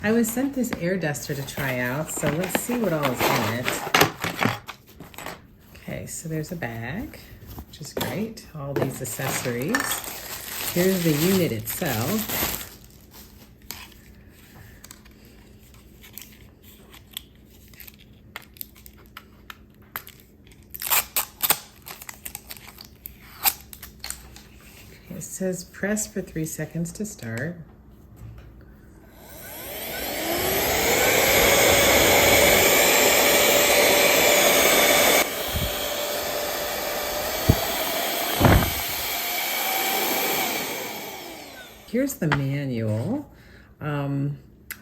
I was sent this air duster to try out, so let's see what all is in it. Okay, so there's a bag, which is great. All these accessories. Here's the unit itself. It says press for 3 seconds to start. Here's the manual.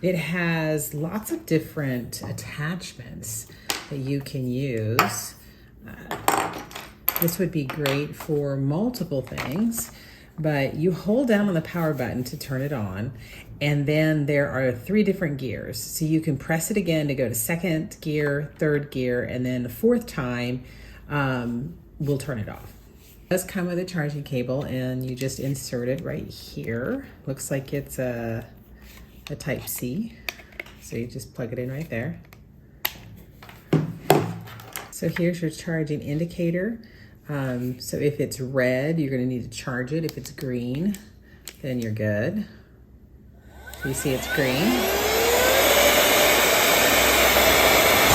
It has lots of different attachments that you can use. This would be great for multiple things, but you hold down on the power button to turn it on, and then there are 3 different gears. So you can press it again to go to 2nd gear, 3rd gear, and then the 4th time, we'll turn it off. It does come with a charging cable, and you just insert it right here. Looks like it's a type C. So you just plug it in right there. So here's your charging indicator. So if it's red, you're gonna need to charge it. If it's green, then you're good. So you see it's green. It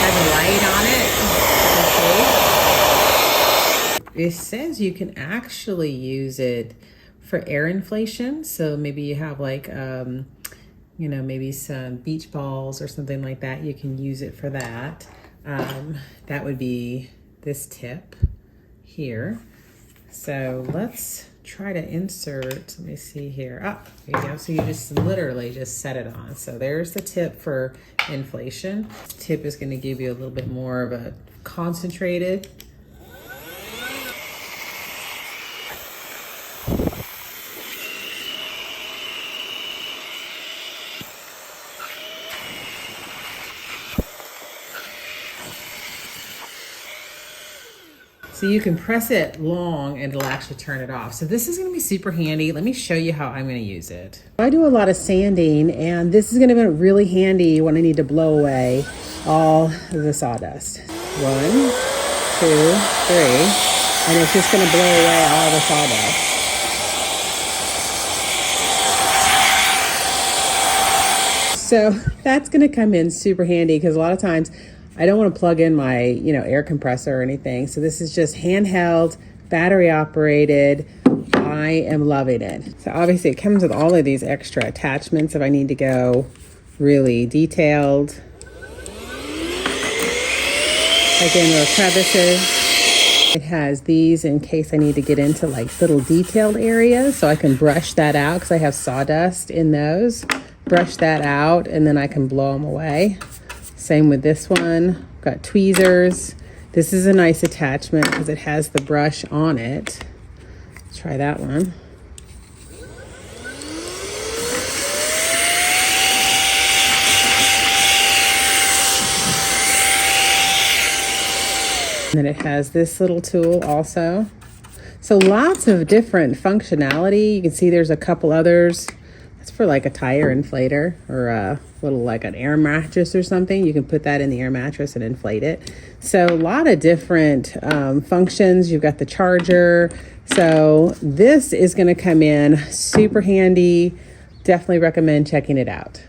has a light on it. It says you can actually use it for air inflation. So maybe you have like, you know, maybe some beach balls or something like that. You can use it for that. That would be this tip here. So let's try to insert, let me see here. Ah, there you go. So you just literally just set it on. So there's the tip for inflation. This tip is going to give you a little bit more of a concentrated. So you can press it long and it'll actually turn it off. So this is gonna be super handy. Let me show you how I'm gonna use it. I do a lot of sanding, and this is gonna be really handy when I need to blow away all the sawdust. 1, 2, 3, and it's just gonna blow away all the sawdust. So that's gonna come in super handy, because a lot of times I don't want to plug in my, air compressor or anything. So this is just handheld, battery operated. I am loving it. So obviously it comes with all of these extra attachments if I need to go really detailed. Like in the crevices. It has these in case I need to get into like little detailed areas, so I can brush that out because I have sawdust in those. Brush that out and then I can blow them away. Same with this one. Got tweezers. This is a nice attachment because it has the brush on it. Let's try that one. And then it has this little tool also. So lots of different functionality. You can see there's a couple others. That's for like a tire inflator or a little like an air mattress or something. You can put that in the air mattress and inflate it. So a lot of different functions. You've got the charger. So this is going to come in super handy. Definitely recommend checking it out.